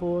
4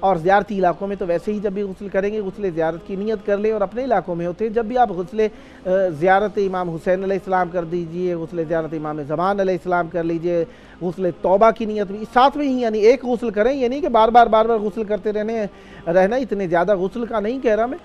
اور زیارتی علاقوں میں تو ویسے ہی جب بھی غسل کریں گے غسل زیارت کی نیت کر لیں، اور اپنے علاقوں میں ہوتے ہیں جب بھی آپ غسل زیارت امام حسین علیہ السلام کر دیجئے، غسل زیارت امام زمان علیہ السلام کر لیجئے، غسل توبہ کی نیت بھی ساتھ میں ہی، یعنی ایک غسل کریں، یہ نہیں کہ بار بار غسل کرتے رہنا، اتنے زیادہ غسل کا نہیں کہہ رہا میں،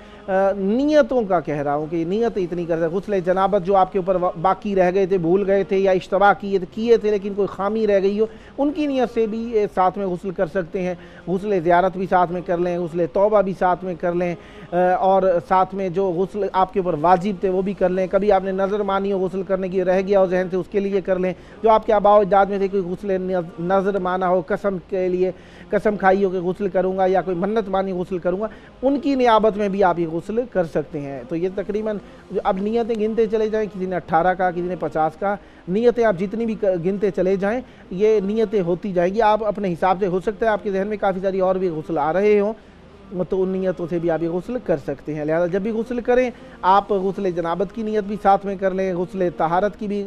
نیتوں کا کہہ رہا ہوں کہ نیت اتنی کر سکتے. غسل جنابت جو آپ کے اوپر باقی رہ گئے تھے، بھول گئے تھے یا اشتباہ کیے تھے لیکن کوئی خامی رہ گئی ہو، ان کی نیت سے بھی ساتھ میں غسل کر سکتے ہیں. غسل زیارت بھی ساتھ میں کر لیں، غسل توبہ بھی ساتھ میں کر لیں، اور ساتھ میں جو غسل آپ کے اوپر واجب تھے وہ بھی کر لیں. کبھی آپ نے نظر مانی ہو غسل کرنے کی، رہ گیا ہو ذہن سے، اس کے لیے کر لیں. جو آپ کے آباء و اجداد میں تھے کوئی غسل نظر مانا ہو، قسم کے لیے قسم کھائی ہو کہ غسل کروں گا، یا کوئی منت مانی غسل کروں گا، ان کی نیابت میں بھی آپ یہ غسل کر سکتے ہیں. تو یہ تقریباً اب نیتیں گنتے چلے جائیں، کسی نے 18 کا، کسی نے 50 کا، نیتیں آپ جتنی بھی گنتے چلے جائیں یہ نیتیں ہوتی جائیں گی. آپ اپنے حساب سے، ہو سکتا ہے آپ کے ذہن میں کافی ساری اور بھی غسل آ رہے ہوں تو ان نیتوں سے بھی آپ یہ غسل کر سکتے ہیں. لہذا جب بھی غسل کریں آپ غسل جنابت کی نیت بھی ساتھ میں کر لیں، غسل طہارت کی بھی،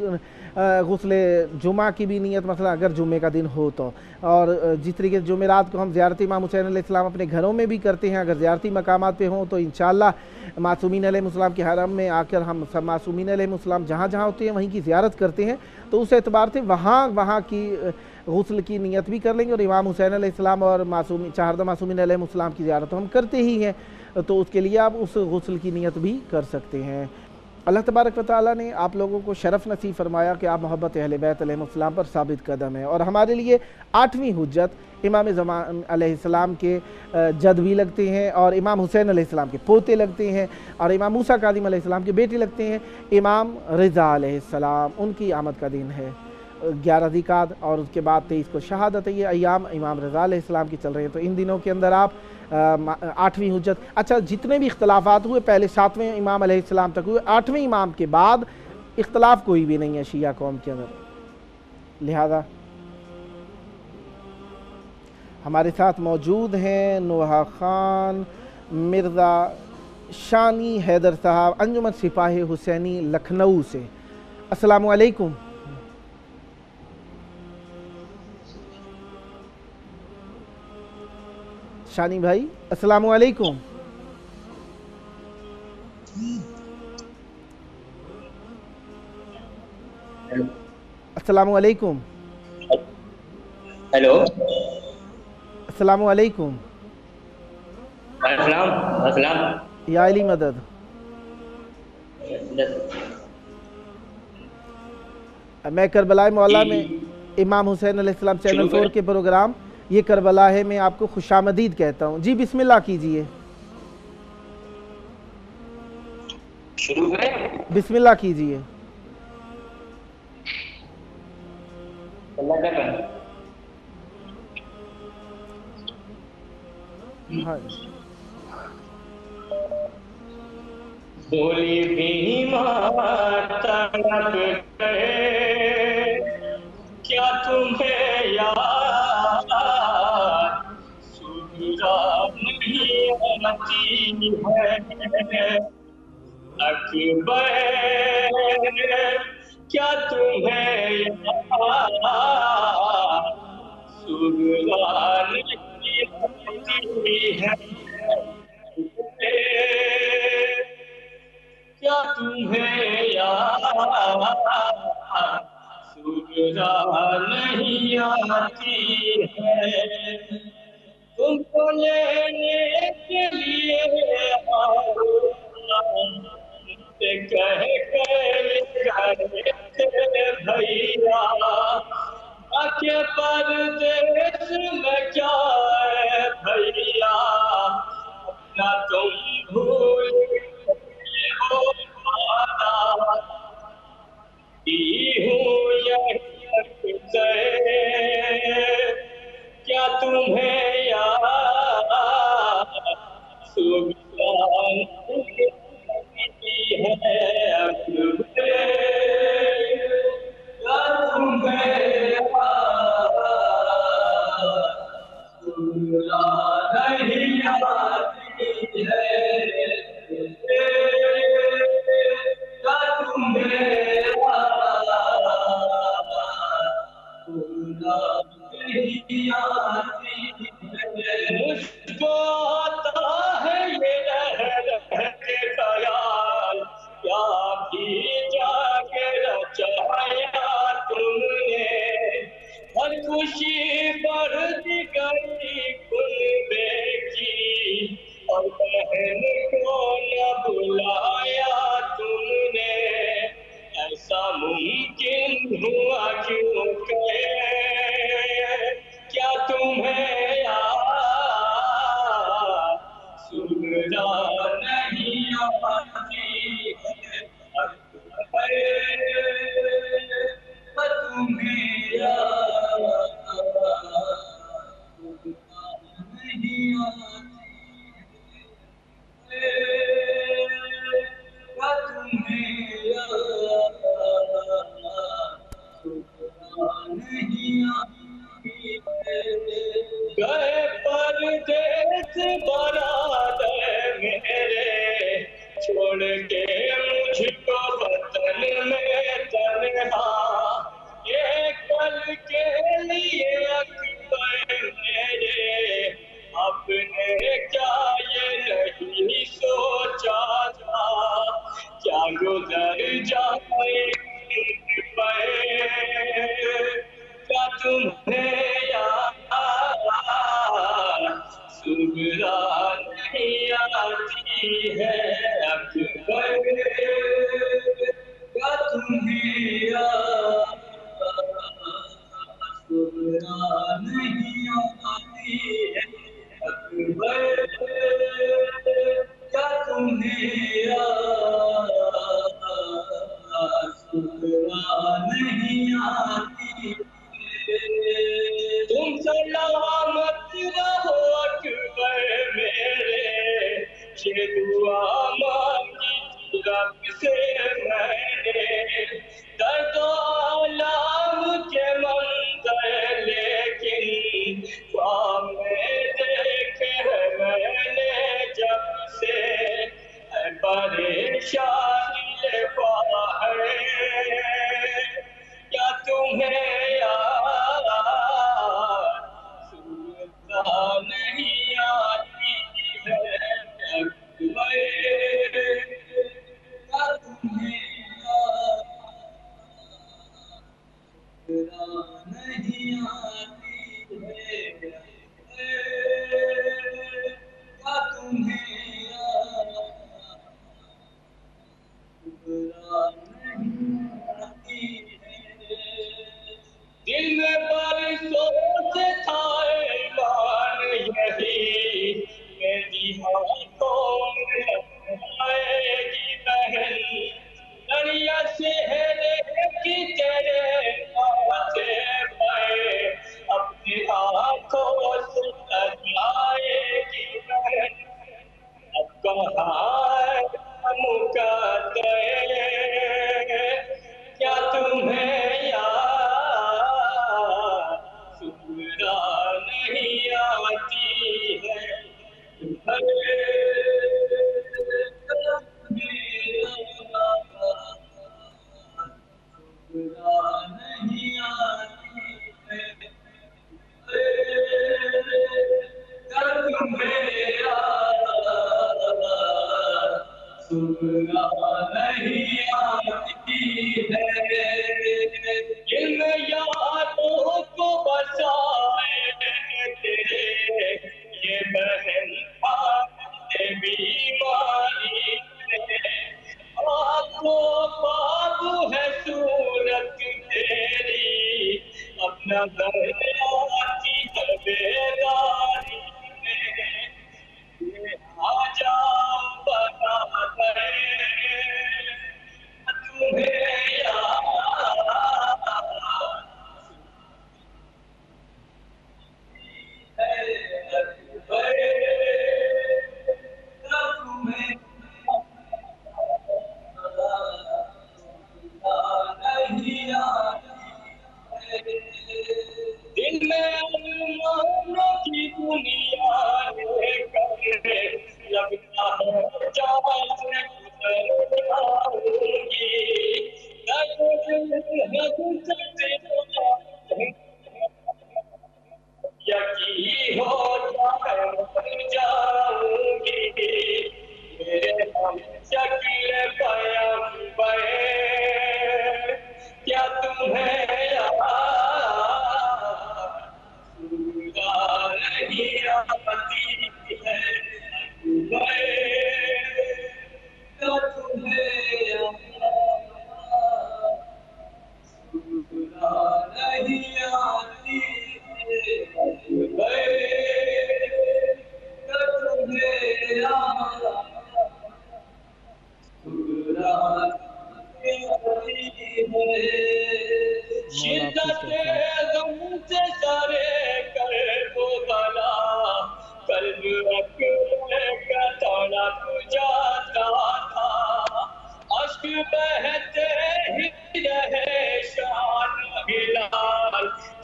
غسل جمعہ کی بھی نیت، مثلا اگر جمعے کا دن ہو تو. اور جس طریقے سے جمعرات کو ہم زیارت امام حسین علیہ السلام اپنے گھروں میں بھی کرتے ہیں، اگر زیارتی مقامات پہ ہوں تو انشاءاللہ معصومین علیہ السلام کے حرم میں آ کر ہم سب معصومین علیہ السلام جہاں جہاں ہوتے ہیں وہیں کی زیارت کرتے ہیں، تو اس اعتبار سے وہاں کی غسل کی نیت بھی کر لیں گے. اور امام حسین علیہ السلام اور چہاردہ معصومین علیہ السلام کی زیارت ہم کرتے ہی ہیں، تو اس کے لیے آپ اس غسل کی نیت بھی کر سکتے ہیں. اللہ تبارک و تعالیٰ نے آپ لوگوں کو شرف نصیب فرمایا کہ آپ محبت اہل بیت علیہ السلام پر ثابت قدم ہیں، اور ہمارے لیے 8ویں حجت امام زمان علیہ السلام کے جد بھی لگتے ہیں، اور امام حسین علیہ السلام کے پوتے لگتے ہیں، اور امام موسیٰ کاظم علیہ السلام کے بیٹے لگتے ہیں. امام رضا علیہ السلام ان کی آمد کا دن ہے 11 ذی-القعدہ، اور اس کے بعد 23 کو شہادت ہے. یہ ایام امام رضا علیہ السلام کی چل رہے ہیں، تو ان دنوں کے اندر آپ 8ویں حجت. اچھا، جتنے بھی اختلافات ہوئے پہلے 7ویں امام علیہ السلام تک ہوئے، 8ویں امام کے بعد اختلاف کوئی بھی نہیں ہے شیعہ قوم کے اندر. لہذا ہمارے ساتھ موجود ہیں نوحہ خان مرزا شانی حیدر صاحب، انجمن سپاہ حسینی لکھنؤ سے. السلام علیکم. شانی بھائی السلام علیکم. السلام علیکم. ہیلو، السلام علیکم. السلام. یا علی مدد. میں کربلا معلیٰ میں امام حسین علیہ السلام چینل 4 کے پروگرام یہ کربلا ہے میں آپ کو خوش آمدید کہتا ہوں. جی بسم اللہ کیجئے. شروع کریں؟ بسم اللہ کیجئے. اللہ کا کرم. بولی بیمار تڑپ گئے، کیا تمہیں یاد صبح نہیں آتی ہے اکبر، کیا تمہیں یاد صبح نہیں آتی ہے، کیا تمہیں یاد صبح نہیں آتی ہے، تم کو لینے کے لیے سے کہہ کر گھر بھیا کے پردیس میں کیا ہے بھیا، اپنا تم بھول ہو پانا ہوں یہی سے، کیا تمہیں یاد صبح نہیں ہے اکبر، کیا تمہیں یاد صبح نہیں آتی ہے، کیا تمہیں کو آتا ہے یہ رہ کے خیال، کیا بھی جا کے رچایا تم نے، ہر خوشی بڑھتی گئی کنبے کی، اور بہن کو نہ بلایا تم نے، ایسا ممکن ہوا کیوں کہ کیا تمہیں یاد سننا نہیں آتی ہے، تمہیں یاد نہیں آتی تمہیں یاد نہیں آتی گئے پردیس برادر میرے، چھوڑ کے مجھ کو وطن میں تنہا، یہ کل کے لیے اکبر میرے، آپ نے کیا یہ نہیں سوچا تھا، کیا گزر جائے پہ، کیا تمہیں یاد سغرا نہیں آتی ہے اکبر، کیا تمہیں یاد سغرا نہیں آتی ہے اکبر، کیا تمہیں یاد سغرا نہیں آتی تم سلامت رہو اکبر میرے، یہ دعا مانگی تھی رب سے میں نے، درد و آلام کے منظر لیکن خواب میں دیکھے میں نے جب سے، ہے پریشانی باہر، کیا تمہیں یاد سنتا نہیں آتی ہے اکبر، کیا تمہیں یاد نہیں آتی ہے کیا تمہیں یاد نہیں آتی ہے، دل میں برسوں سے تھا ایمان یہی، میری ہاتھوں میں آئے گی بہن، دریا چہرے کی تیرے ماتھے پہ اپنی آنکھوں سے سجائے گی بہن، اب کہاں ہے مقدر، کیا تمہیں یاد سغرا نہیں آتی ہے سغرا نہیں آتی ہے سغرا نہیں آتی ہے، ان یادوں کو بسائے تیرے، یہ بہن پاتے بیماری ہے، آنکھوں باب ہے صورت تیری، اپنا درد آتی ہے بیداری میں، یہ آ جاؤ بتا دے تمہیں یاد ہے اکبر، کیا تمہیں نہیں آتی ہے، دل میں ارمانوں کی دنیا لے کر لگتا ہے جان سے گزر جاؤں گی، یقین ہو جائے مر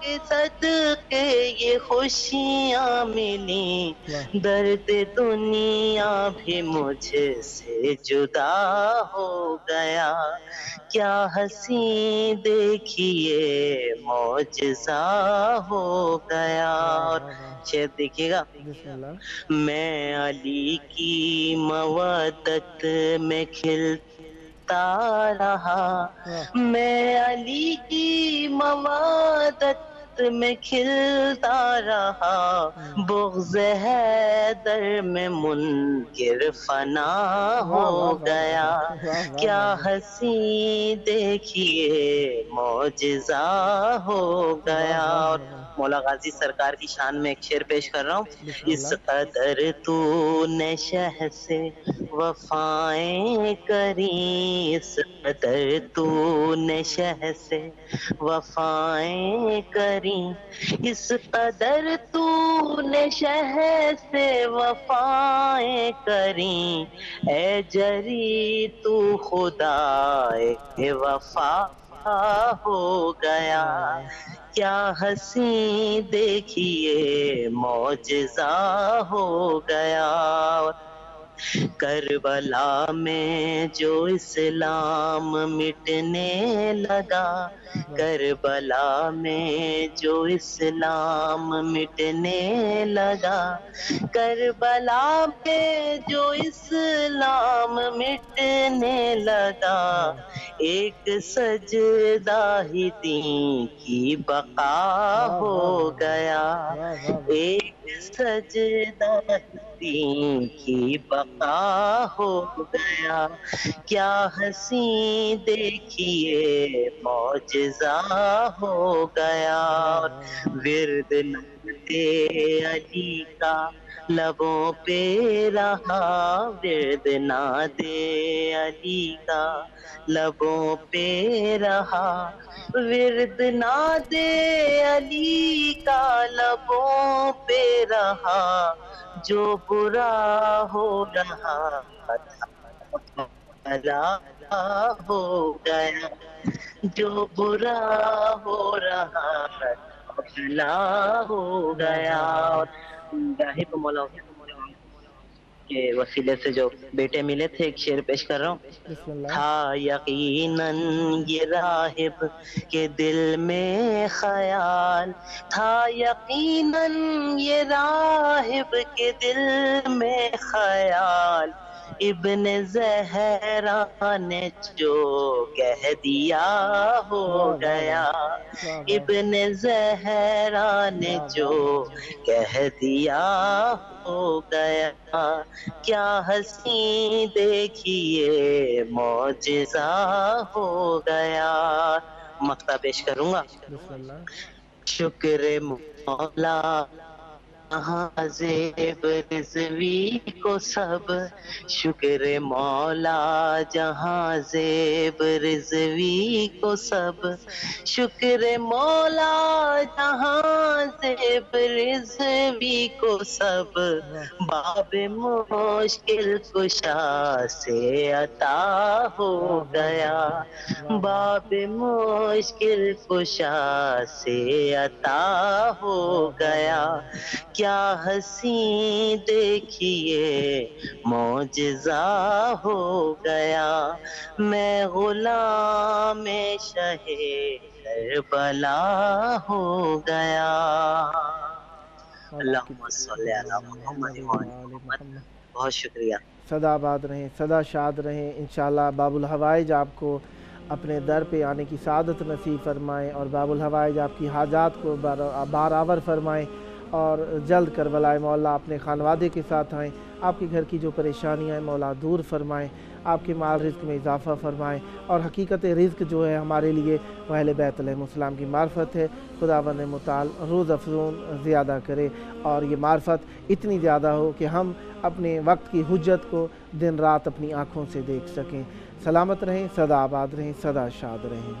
کے صدقے یہ خوشیاں ملی درد دنیا بھی مجھ سے جدا ہو گیا کیا ہنسی دیکھیے معجزہ ہو گیا اور شعر دیکھیے گا بسم اللہ میں علی کی مودت میں کھلتا رہا میں علی کی مودت میں کھلتا رہا بغض حیدر میں منکر فنا ہو گیا کیا ہنسی دیکھیے معجزہ ہو گیا اور مولا غازی سرکار کی شان میں ایک شعر پیش کر رہا ہوں اس قدر تو نے شہ سے وفائیں کری اس قدر تو نے شہ سے وفائیں کری اس قدر تو نے شہ سے وفائیں کری اے جری تو خدا وفا ہو گیا کیا ہنسی دیکھیے معجزہ ہو گیا کربلا میں جو اسلام مٹنے لگا کربلا میں جو اسلام مٹنے لگا کربلا میں جو اسلام مٹنے لگا ایک سجدہ ہی دین کی بقا ہو گیا ایک سجدہ دین کی بقا ہو گیا کیا ہنسی دیکھیے معجزہ ہو گیا ورد نعت علی کا لبوں پہ رہا ورد نعت علی کا لبوں پہ رہا ورد نعت علی کا لبوں پہ رہا جو برا ہو رہا تھا بھلا ہو گیا جو برا ہو رہا تھا بھلا ہو گیا راہب مولا کے وسیلے سے جو بیٹے ملے تھے ایک شعر پیش کر رہا ہوں تھا یقیناً یہ راہب کے دل میں خیال تھا یقیناً یہ راہب کے دل میں خیال ابن زہرا نے جو کہہ دیا ہو گیا ابن زہرا نے جو کہہ دیا ہو گیا کیا ہنسی دیکھیے معجزہ ہو گیا مقطع پیش کروں گا شکر مولا جہاں زیب رضوی کو سب شکر مولا جہاں زیب رضوی کو سب شکر مولا جہاں زیب رضوی کو سب باب مشکل کشا سے عطا ہو گیا باب مشکل کشا سے عطا ہو گیا کیا ہنسی دیکھیے معجزہ ہو گیا میں غلام شہ کربلا ہو گیا اللہم صلی علی محمد محمد بہت شکریہ سدا آباد رہیں سدا شاد رہیں انشاءاللہ باب الحوائج آپ کو اپنے در پہ آنے کی سعادت نصیب فرمائیں اور باب الحوائج آپ کی حاجات کو بارآور فرمائیں اور جلد کربلائے مولا اپنے خانوادے کے ساتھ آئیں آپ کے گھر کی جو پریشانیاں ہیں مولا دور فرمائیں آپ کے مال رزق میں اضافہ فرمائیں اور حقیقت رزق جو ہے ہمارے لیے وہ اہل بیت علیہ السلام کی معرفت ہے خداوند متعال روز افزون زیادہ کرے اور یہ معرفت اتنی زیادہ ہو کہ ہم اپنے وقت کی حجت کو دن رات اپنی آنکھوں سے دیکھ سکیں سلامت رہیں سدا آباد رہیں سدا شاد رہیں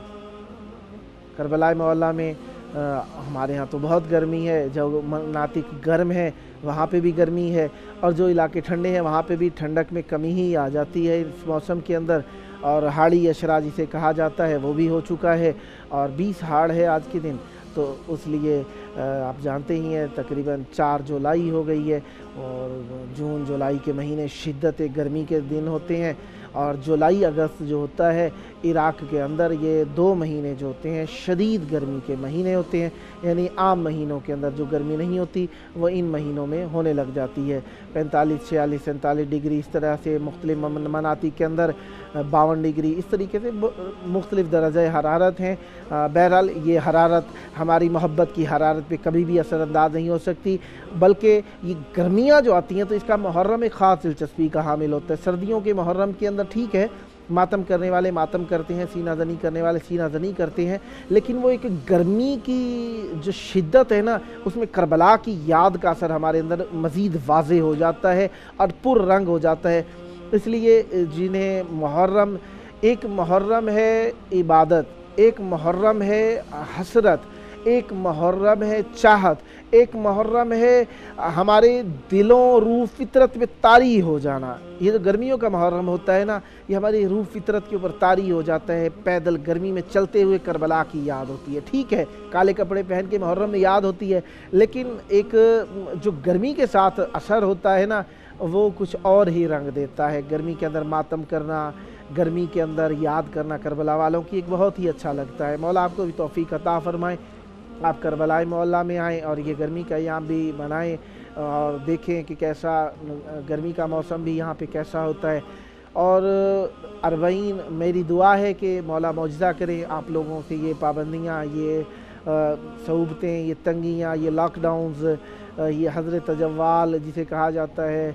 کربلائے مولا میں ہمارے ہاں تو بہت گرمی ہے، جو مناطق گرم ہے وہاں پہ بھی گرمی ہے، اور جو علاقے ٹھنڈے ہیں وہاں پہ بھی ٹھنڈک میں کمی ہی آ جاتی ہے اس موسم کے اندر، اور ہاڑی اشرا جسے کہا جاتا ہے وہ بھی ہو چکا ہے، اور 20 ہاڑ ہے آج کے دن، تو اس لیے آپ جانتے ہی ہیں تقریباً 4 جولائی ہو گئی ہے، اور جون جولائی کے مہینے شدت گرمی کے دن ہوتے ہیں، اور جولائی اگست جو ہوتا ہے عراق کے اندر یہ 2 مہینے جو ہوتے ہیں شدید گرمی کے مہینے ہوتے ہیں، یعنی عام مہینوں کے اندر جو گرمی نہیں ہوتی وہ ان مہینوں میں ہونے لگ جاتی ہے، 45 46 47 ڈگری اس طرح سے مختلف مناطق کے اندر 52 ڈگری اس طریقے سے مختلف درجہ حرارت ہیں۔ بہرحال یہ حرارت ہماری محبت کی حرارت پہ کبھی بھی اثر انداز نہیں ہو سکتی، بلکہ یہ گرمیاں جو آتی ہیں تو اس کا محرم ایک خاص دلچسپی کا حامل ہوتا ہے۔ سردیوں کے محرم کے اندر ٹھیک ہے ماتم کرنے والے ماتم کرتے ہیں، سینہ زنی کرنے والے سینہ زنی کرتے ہیں، لیکن وہ ایک گرمی کی جو شدت ہے نا اس میں کربلا کی یاد کا اثر ہمارے اندر مزید واضح ہو جاتا ہے اور پر رنگ ہو جاتا ہے۔ اس لیے جنہیں محرم، ایک محرم ہے عبادت، ایک محرم ہے حسرت، ایک محرم ہے چاہت، ایک محرم ہے ہمارے دلوں روح فطرت میں طاری ہو جانا۔ یہ جو گرمیوں کا محرم ہوتا ہے نا یہ ہماری روح فطرت کے اوپر طاری ہو جاتا ہے، پیدل گرمی میں چلتے ہوئے کربلا کی یاد ہوتی ہے۔ ٹھیک ہے کالے کپڑے پہن کے محرم میں یاد ہوتی ہے، لیکن ایک جو گرمی کے ساتھ اثر ہوتا ہے نا وہ کچھ اور ہی رنگ دیتا ہے۔ گرمی کے اندر ماتم کرنا، گرمی کے اندر یاد کرنا کربلا والوں کی ایک بہت ہی اچھا لگتا ہے۔ مولا آپ کو بھی توفیق عطا فرمائے، آپ کربلا معلیٰ میں آئیں اور یہ گرمی کا ایام بھی منائیں اور دیکھیں کہ کیسا گرمی کا موسم بھی یہاں پہ کیسا ہوتا ہے۔ اور 40 میری دعا ہے کہ مولا معجزہ کرے آپ لوگوں سے، یہ پابندیاں، یہ صعوبتیں، یہ تنگیاں، یہ لاک ڈاؤنز، یہ حضرت تجوال جسے کہا جاتا ہے،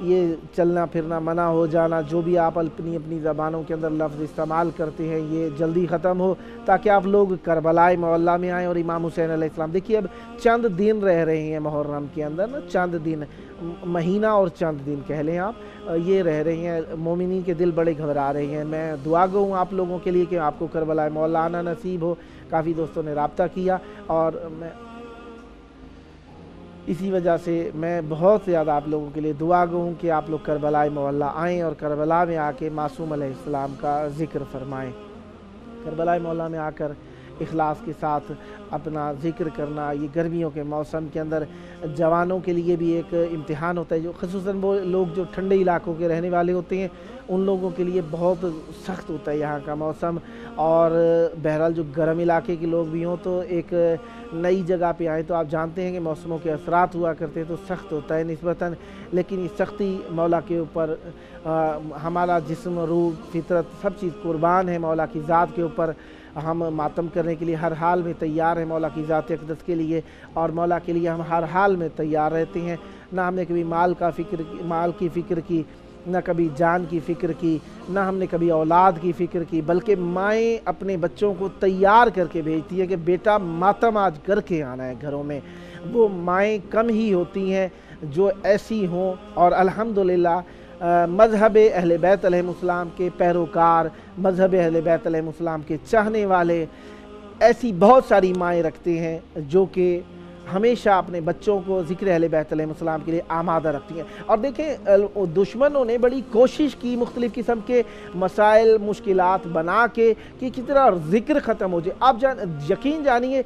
یہ چلنا پھرنا منع ہو جانا، جو بھی آپ اپنی اپنی زبانوں کے اندر لفظ استعمال کرتے ہیں یہ جلدی ختم ہو تاکہ آپ لوگ کربلا معلیٰ میں آئیں اور امام حسین علیہ السلام۔ دیکھیے اب چند دن رہ رہے ہیں محرم کے اندر نا، چند دن، مہینہ اور چند دن کہہ لیں آپ، یہ رہ رہے ہیں، مومنین کے دل بڑے گھبرا رہے ہیں۔ میں دعا گو ہوں آپ لوگوں کے لیے کہ آپ کو کربلا معلیٰ آنا نصیب ہو۔ کافی دوستوں نے رابطہ کیا اور میں اسی وجہ سے میں بہت زیادہ آپ لوگوں کے لیے دعا گو ہوں کہ آپ لوگ کربلا معلیٰ آئیں اور کربلا میں آ کے معصوم علیہ السلام کا ذکر فرمائیں۔ کربلا معلیٰ میں آ کر اخلاص کے ساتھ اپنا ذکر کرنا، یہ گرمیوں کے موسم کے اندر جوانوں کے لیے بھی ایک امتحان ہوتا ہے، جو خصوصاً وہ لوگ جو ٹھنڈے علاقوں کے رہنے والے ہوتے ہیں ان لوگوں کے لیے بہت سخت ہوتا ہے یہاں کا موسم، اور بہرحال جو گرم علاقے کے لوگ بھی ہوں تو ایک نئی جگہ پہ آئیں تو آپ جانتے ہیں کہ موسموں کے اثرات ہوا کرتے ہیں تو سخت ہوتا ہے نسبتاً، لیکن یہ سختی مولا کے اوپر ہمارا جسم، روح، فطرت سب چیز قربان ہے مولا کی ذات کے اوپر۔ ہم ماتم کرنے کے لیے ہر حال میں تیار ہیں مولا کی ذات اقدس کے لیے، اور مولا کے لیے ہم ہر حال میں تیار رہتے ہیں۔ نہ ہم نے کبھی مال کی فکر کی، نہ کبھی جان کی فکر کی، نہ ہم نے کبھی اولاد کی فکر کی، بلکہ مائیں اپنے بچوں کو تیار کر کے بھیجتی ہے کہ بیٹا ماتم آج کر کے آنا ہے گھروں میں۔ وہ مائیں کم ہی ہوتی ہیں جو ایسی ہوں، اور الحمدللہ مذہب اہل بیت علیہ السلام کے پیروکار، مذہب اہل بیت علیہ السلام کے چاہنے والے ایسی بہت ساری مائیں رکھتے ہیں جو کہ ہمیشہ اپنے بچوں کو ذکر اہل بیت علیہ السلام کے لیے آمادہ رکھتی ہیں۔ اور دیکھیں دشمنوں نے بڑی کوشش کی مختلف قسم کے مسائل، مشکلات بنا کے کہ کس طرح ذکر ختم ہو جائے۔ آپ یقین جانیے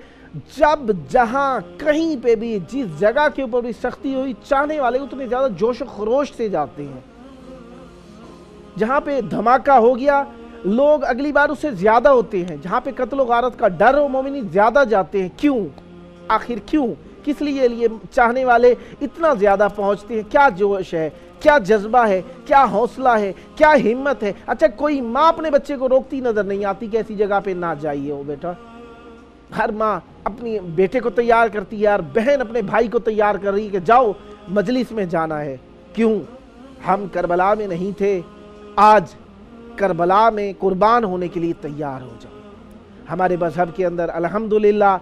جب جہاں کہیں پہ بھی جس جگہ کے اوپر بھی سختی ہوئی چاہنے والے اتنے زیادہ جوش و خروش سے جاتے ہیں، جہاں پہ دھماکہ ہو گیا لوگ اگلی بار اس سے زیادہ ہوتے ہیں، جہاں پہ قتل و غارت کا ڈر ہو مومنین زیادہ جاتے ہیں۔ کیوں؟ آخر کیوں؟ کس لیے چاہنے والے اتنا زیادہ پہنچتے ہیں؟ کیا جوش ہے، کیا جذبہ ہے، کیا حوصلہ ہے، کیا ہمت ہے؟ اچھا کوئی ماں اپنے بچے کو روکتی نظر نہیں آتی کہ ایسی جگہ پہ نہ جائیے ہو بیٹا؟ ہر ماں اپنی بیٹے کو تیار کرتی ہے، اور بہن اپنے بھائی کو تیار کر رہی ہے کہ جاؤ مجلس میں جانا ہے۔ کیوں؟ ہم کربلا میں نہیں تھے، آج کربلا میں قربان ہونے کے لیے تیار ہو جاؤ۔ ہمارے مذہب کے اندر الحمدللہ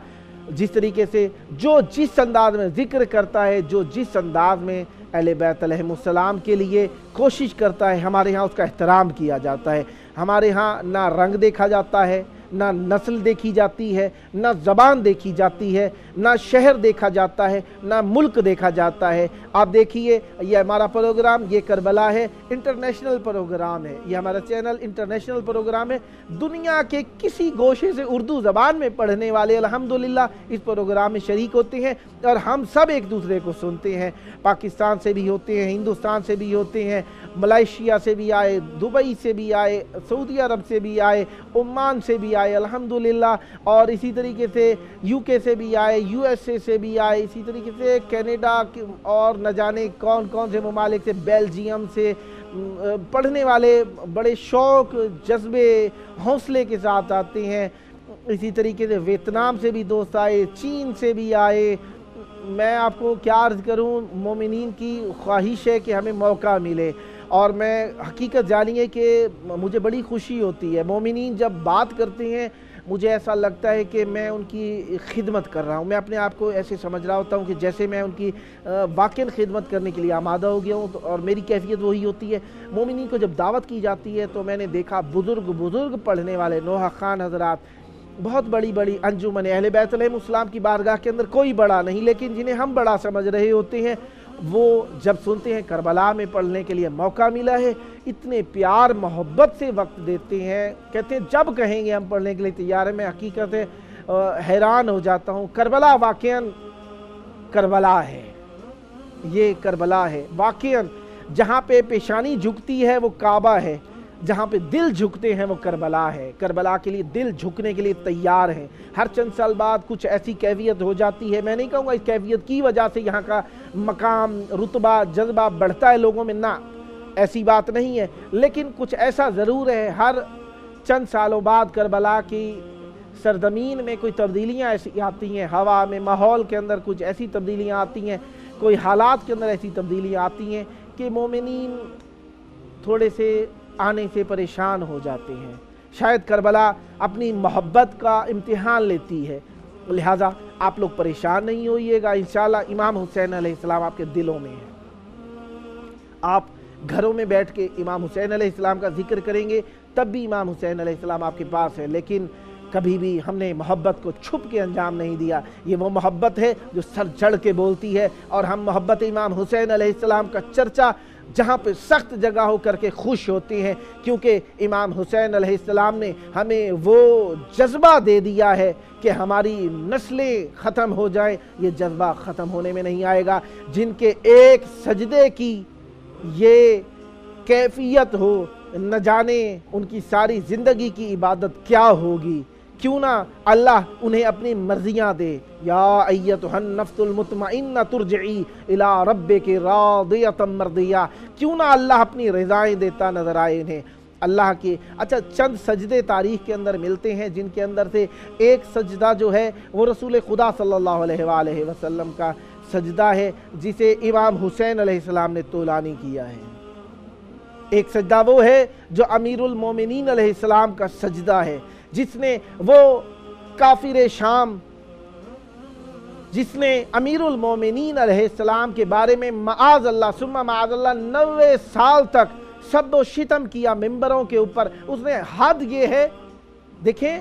جس طریقے سے جو جس انداز میں ذکر کرتا ہے، جو جس انداز میں اہل بیت علیہ السلام کے لیے کوشش کرتا ہے، ہمارے ہاں اس کا احترام کیا جاتا ہے۔ ہمارے ہاں نہ رنگ دیکھا جاتا ہے، نہ نسل دیکھی جاتی ہے، نہ زبان دیکھی جاتی ہے، نہ شہر دیکھا جاتا ہے، نہ ملک دیکھا جاتا ہے۔ آپ دیکھیے یہ ہمارا پروگرام، یہ کربلا ہے، انٹرنیشنل پروگرام ہے، یہ ہمارا چینل انٹرنیشنل پروگرام ہے۔ دنیا کے کسی گوشے سے اردو زبان میں پڑھنے والے الحمدللہ اس پروگرام میں شریک ہوتے ہیں، اور ہم سب ایک دوسرے کو سنتے ہیں۔ پاکستان سے بھی ہوتے ہیں، ہندوستان سے بھی ہوتے ہیں، ملائیشیا سے بھی آئے، دبئی سے بھی آئے، سعودی عرب سے بھی آئے، عمان سے بھی آئے الحمدللہ، اور اسی طریقے سے یو کے سے بھی آئے، یو ایس اے سے بھی آئے، اسی طریقے سے کینیڈا اور نہ جانے کون کون سے ممالک سے، بیلجیم سے پڑھنے والے بڑے شوق، جذبے، حوصلے کے ساتھ آتے ہیں۔ اسی طریقے سے ویتنام سے بھی دوست آئے، چین سے بھی آئے۔ میں آپ کو کیا عرض کروں، مومنین کی خواہش ہے کہ ہمیں موقع ملے، اور میں حقیقت جانیے کہ مجھے بڑی خوشی ہوتی ہے۔ مومنین جب بات کرتے ہیں مجھے ایسا لگتا ہے کہ میں ان کی خدمت کر رہا ہوں، میں اپنے آپ کو ایسے سمجھ رہا ہوتا ہوں کہ جیسے میں ان کی واقعاً خدمت کرنے کے لیے آمادہ ہو گیا ہوں، اور میری کیفیت وہی ہوتی ہے۔ مومنین کو جب دعوت کی جاتی ہے تو میں نے دیکھا بزرگ پڑھنے والے نوحہ خان حضرات، بہت بڑی بڑی انجمن اہل بیت علیہ السلام کی بارگاہ کے اندر کوئی بڑا نہیں، لیکن جنہیں ہم بڑا سمجھ رہے ہوتے ہیں، وہ جب سنتے ہیں کربلا میں پڑھنے کے لیے موقع ملا ہے، اتنے پیار محبت سے وقت دیتے ہیں، کہتے ہیں جب کہیں گے ہم پڑھنے کے لیے تیار ہیں۔ میں حقیقت حیران ہو جاتا ہوں۔ کربلا واقعاً کربلا ہے، یہ کربلا ہے واقعاً۔ جہاں پہ پیشانی جھکتی ہے وہ کعبہ ہے، جہاں پہ دل جھکتے ہیں وہ کربلا ہے۔ کربلا کے لیے دل جھکنے کے لیے تیار ہیں۔ ہر چند سال بعد کچھ ایسی کیفیت ہو جاتی ہے، میں نہیں کہوں گا اس کیفیت کی وجہ سے یہاں کا مقام، رتبہ، جذبہ بڑھتا ہے لوگوں میں، نہ، ایسی بات نہیں ہے، لیکن کچھ ایسا ضرور ہے، ہر چند سالوں بعد کربلا کی سرزمین میں کوئی تبدیلیاں ایسی آتی ہیں، ہوا میں، ماحول کے اندر کچھ ایسی تبدیلیاں آتی ہیں، کوئی حالات کے اندر ایسی تبدیلیاں آتی ہیں کہ مومنین تھوڑے سے آنے سے پریشان ہو جاتے ہیں۔ شاید کربلا اپنی محبت کا امتحان لیتی ہے، لہٰذا آپ لوگ پریشان نہیں ہوئیے گا، انشاءاللہ امام حسین علیہ السلام آپ کے دلوں میں ہے۔ آپ گھروں میں بیٹھ کے امام حسین علیہ السلام کا ذکر کریں گے تب بھی امام حسین علیہ السلام آپ کے پاس ہے، لیکن کبھی بھی ہم نے محبت کو چھپ کے انجام نہیں دیا۔ یہ وہ محبت ہے جو سر جھڑ کے بولتی ہے، اور ہم محبت امام حسین علیہ السلام کا چرچا جہاں پہ سخت جگہ ہو کر کے خوش ہوتے ہیں، کیونکہ امام حسین علیہ السلام نے ہمیں وہ جذبہ دے دیا ہے کہ ہماری نسلیں ختم ہو جائیں، یہ جذبہ ختم ہونے میں نہیں آئے گا۔ جن کے ایک سجدے کی یہ کیفیت ہو، نہ جانے ان کی ساری زندگی کی عبادت کیا ہوگی۔ کیوں نہ اللہ انہیں اپنی مرضیاں دے، یا ایتھا النفس المطمئنہ ترجعی الی ربک راضیۃ مرضیہ، کیوں نہ اللہ اپنی رضائیں دیتا نظر آئے انہیں۔ اللہ کے اچھا چند سجدے تاریخ کے اندر ملتے ہیں، جن کے اندر سے ایک سجدہ جو ہے وہ رسول خدا صلی اللہ علیہ وآلہ وسلم کا سجدہ ہے، جسے امام حسین علیہ السلام نے طولانی کیا ہے۔ ایک سجدہ وہ ہے جو امیر المومنین علیہ السلام کا سجدہ ہے، جس نے وہ کافر شام، جس نے امیر المومنین علیہ السلام کے بارے میں معاذ اللہ ثم معاذ اللہ 90 سال تک سب و شتم کیا ممبروں کے اوپر۔ اس نے حد یہ ہے، دیکھیں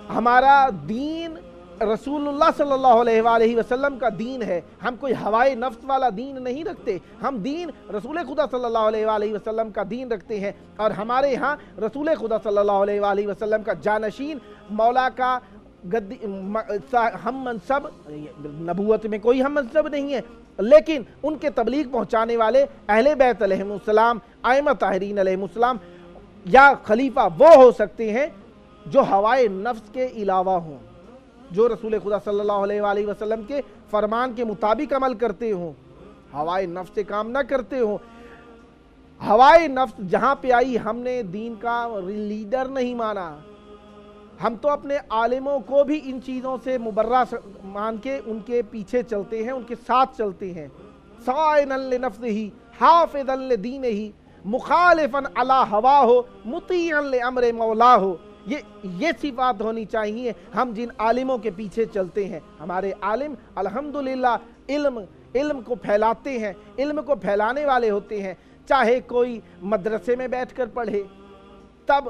ہمارا دین رسول اللہ صلی اللہ علیہ وآلہ وسلم کا دین ہے، ہم کوئی ہوائے نفس والا دین نہیں رکھتے، ہم دین رسول خدا صلی اللہ علیہ وآلہ وسلم کا دین رکھتے ہیں، اور ہمارے ہاں رسول خدا صلی اللہ علیہ وآلہ وسلم کا جانشین، مولا کا ہم منصب، نبوت میں کوئی ہم منصب نہیں ہے، لیکن ان کے تبلیغ پہنچانے والے اہل بیت علیہ السلام، ائمہ طاہرین علیہ السلام، یا خلیفہ وہ ہو سکتے ہیں جو ہوائے نفس کے علاوہ ہوں، جو رسول خدا صلی اللہ علیہ وآلہ وسلم کے فرمان کے مطابق عمل کرتے ہوں، ہوائے نفس سے کام نہ کرتے ہوں۔ ہوائے نفس جہاں پہ آئی، ہم نے دین کا لیڈر نہیں مانا، ہم تو اپنے عالموں کو بھی ان چیزوں سے مبرہ مان کے ان کے پیچھے چلتے ہیں، ان کے ساتھ چلتے ہیں۔ صائنا لنفسہ حافظا لدینہ مخالفا علی ہواہ مطیعا لامر مولاه، یہ صفات ہونی چاہیے ہم جن عالموں کے پیچھے چلتے ہیں۔ ہمارے عالم الحمدللہ علم کو پھیلاتے ہیں، علم کو پھیلانے والے ہوتے ہیں، چاہے کوئی مدرسے میں بیٹھ کر پڑھے، تب